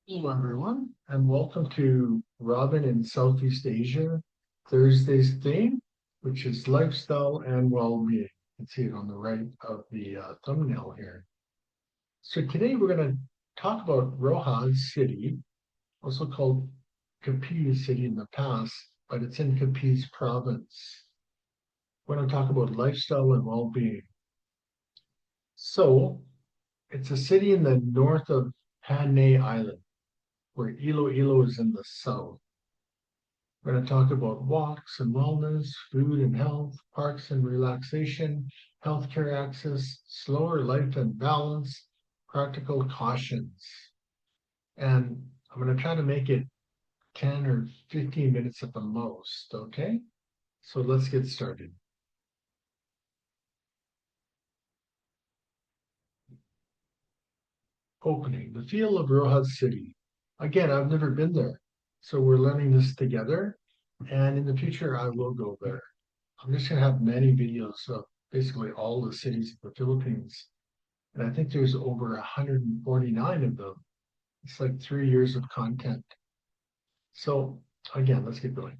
Hello, everyone, and welcome to Robin in Southeast Asia Thursday's theme, which is lifestyle and well-being. You can see it on the right of the thumbnail here. So today we're going to talk about Roxas City, also called Capiz City in the past, but it's in Capiz province. We're going to talk about lifestyle and well-being. So it's a city in the north of Panay Island, where Iloilo is in the south. We're going to talk about walks and wellness, food and health, parks and relaxation, healthcare access, slower life and balance, practical cautions. And I'm going to try to make it 10 or 15 minutes at the most. Okay. So let's get started. Opening the feel of Rojas City. Again, I've never been there. So we're learning this together. And in the future, I will go there. I'm just going to have many videos of basically all the cities of the Philippines. And I think there's over 149 of them. It's like 3 years of content. So again, let's get going.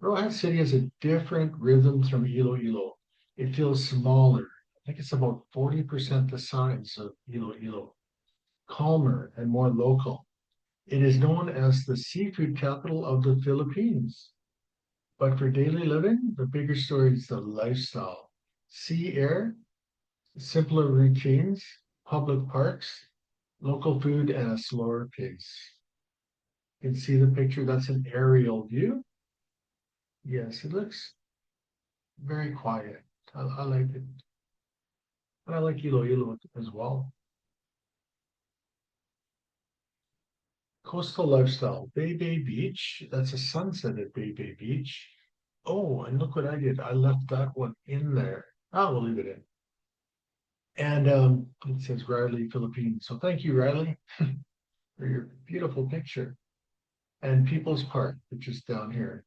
Rojas City has a different rhythm from Iloilo. It feels smaller. I think it's about 40% the size of Iloilo, calmer and more local. It is known as the seafood capital of the Philippines. But for daily living, the bigger story is the lifestyle. Sea air, simpler routines, public parks, local food, and a slower pace. You can see the picture. That's an aerial view. Yes, it looks very quiet. I like it. And I like Iloilo as well. Coastal lifestyle. Baybay Beach. That's a sunset at Baybay Beach. Oh, and look what I did. I left that one in there. I will leave it in. And it says Riley, Philippines. So thank you, Riley, for your beautiful picture. And People's Park, which is down here.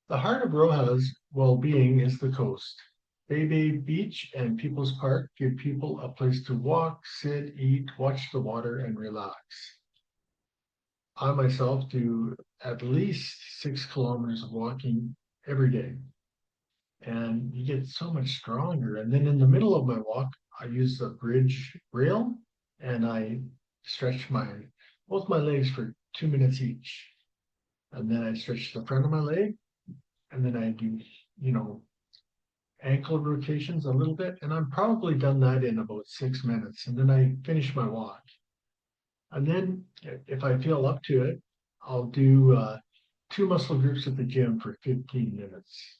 The heart of Roja's well-being is the coast. Baybay Beach and People's Park give people a place to walk, sit, eat, watch the water, and relax. I myself do at least 6 kilometers of walking every day, and you get so much stronger. And then in the middle of my walk, I use the bridge rail and I stretch my both my legs for 2 minutes each. And then I stretch the front of my leg, and then I do, you know, ankle rotations a little bit, and I'm probably done that in about 6 minutes. And then I finish my walk. And then if I feel up to it, I'll do two muscle groups at the gym for 15 minutes.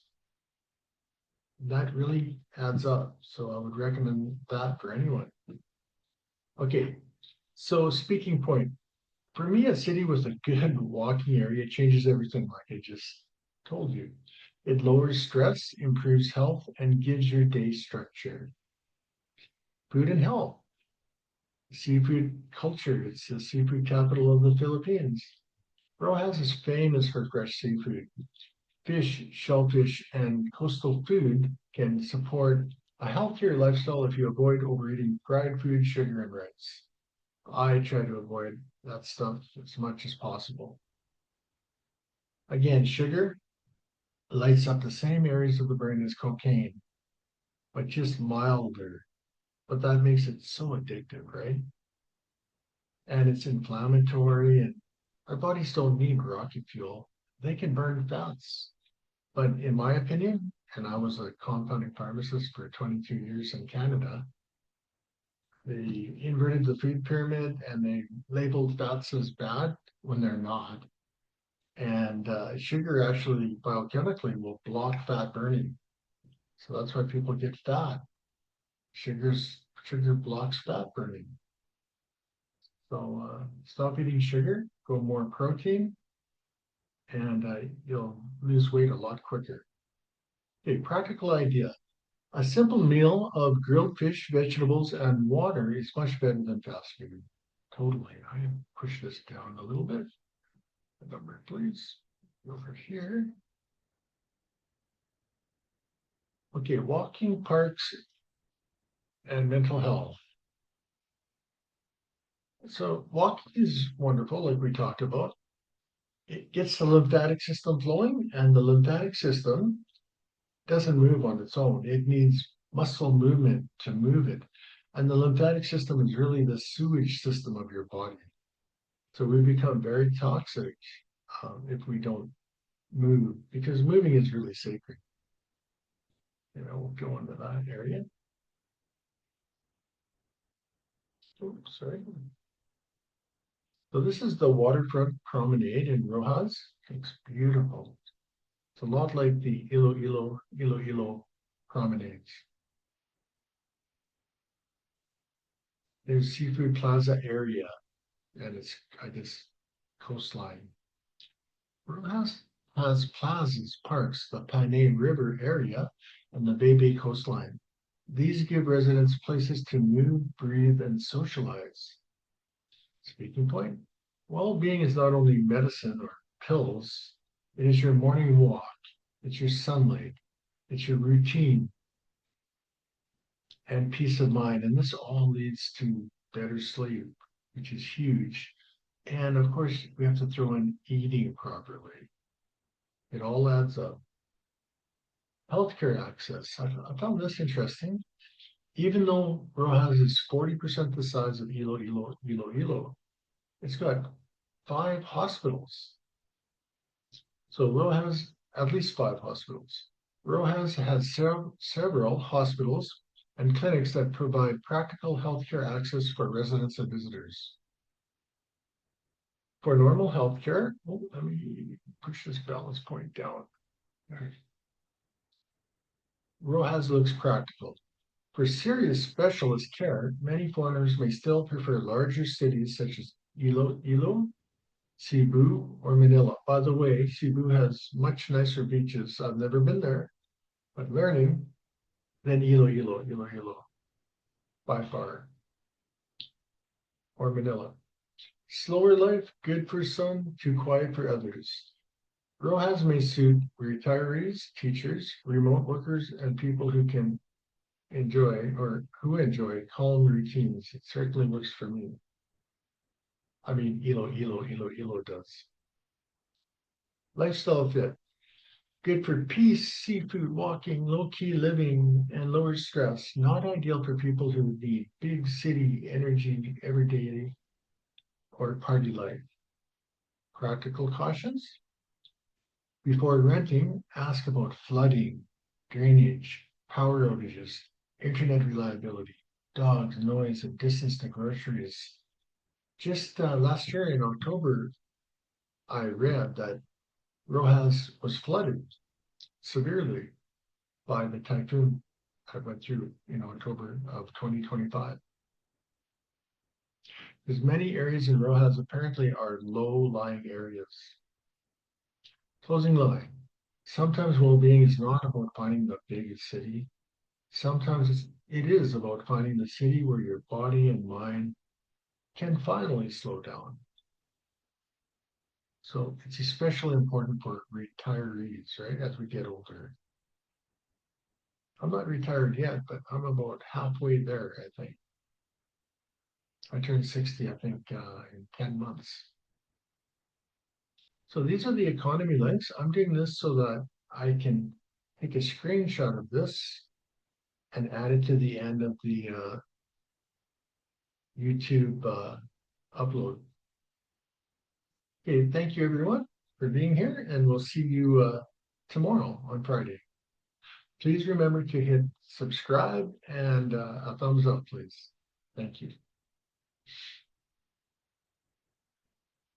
That really adds up. So I would recommend that for anyone. Okay, so speaking point. For me, a city with a good walking area changes everything, like I just told you. It lowers stress, improves health, and gives your day structure. Food and health. Seafood culture. It's the seafood capital of the Philippines. Rojas is famous for fresh seafood. Fish, shellfish, and coastal food can support a healthier lifestyle if you avoid overeating fried food, sugar, and rice. I try to avoid that stuff as much as possible. Again, sugar lights up the same areas of the brain as cocaine, but just milder. But that makes it so addictive, right? And it's inflammatory, and our bodies don't need rocket fuel. They can burn fats. But in my opinion, and I was a compounding pharmacist for 22 years in Canada, they inverted the food pyramid and they labeled fats as bad when they're not. And sugar actually biochemically will block fat burning. So that's why people get fat. Sugar blocks fat burning. So stop eating sugar, go more protein, and you'll lose weight a lot quicker. A practical idea. A simple meal of grilled fish, vegetables, and water is much better than fast food. Totally. I push this down a little bit. The number, please. Over here. Okay, walking parks and mental health. So walking is wonderful, like we talked about. It gets the lymphatic system flowing, and the lymphatic system doesn't move on its own. It needs muscle movement to move it. And the lymphatic system is really the sewage system of your body. So we become very toxic if we don't move, because moving is really sacred. We'll go into that area. Oops, sorry. So this is the waterfront promenade in Rojas. It's beautiful. It's a lot like the Iloilo promenades. There's Seafood Plaza area, and it's, I guess, coastline. Rojas has plazas, parks, the Panay River area, and the Baybay coastline. These give residents places to move, breathe, and socialize. Speaking point. Well-being is not only medicine or pills, it is your morning walk, it's your sunlight, it's your routine and peace of mind. And this all leads to better sleep, which is huge. And of course, we have to throw in eating properly. It all adds up. Healthcare access. I found this interesting. Even though Rojas is 40% the size of Iloilo, it's got 5 hospitals. So Rojas, at least 5 hospitals. Rojas has several hospitals and clinics that provide practical healthcare access for residents and visitors. For normal healthcare, let me push this balance point down. Rojas looks practical. For serious specialist care, many foreigners may still prefer larger cities such as Iloilo, Cebu, or Manila. By the way, Cebu has much nicer beaches. I've never been there, but learning than Iloilo, by far, or Manila. Slower life, good for some, too quiet for others. Rojas may suit retirees, teachers, remote workers, and people who can enjoy calm routines. It certainly works for me. I mean, Ilo does. Lifestyle fit. Good for peace, seafood, walking, low-key living, and lower stress. Not ideal for people who need big city energy every day or party life. Practical cautions. Before renting, ask about flooding, drainage, power outages, internet reliability, dogs, noise, and distance to groceries. Just last year in October, I read that Rojas was flooded severely by the typhoon that went through in October of 2025. As many areas in Rojas apparently are low-lying areas. Closing line. Sometimes well-being is not about finding the biggest city. Sometimes it is about finding the city where your body and mind can finally slow down. So it's especially important for retirees, right, as we get older. I'm not retired yet, but I'm about halfway there, I think. I turned 60, I think, in 10 months. So these are the economy links. I'm doing this so that I can take a screenshot of this and add it to the end of the YouTube upload. Okay, thank you everyone for being here, and we'll see you tomorrow on Friday. Please remember to hit subscribe and a thumbs up, please. Thank you.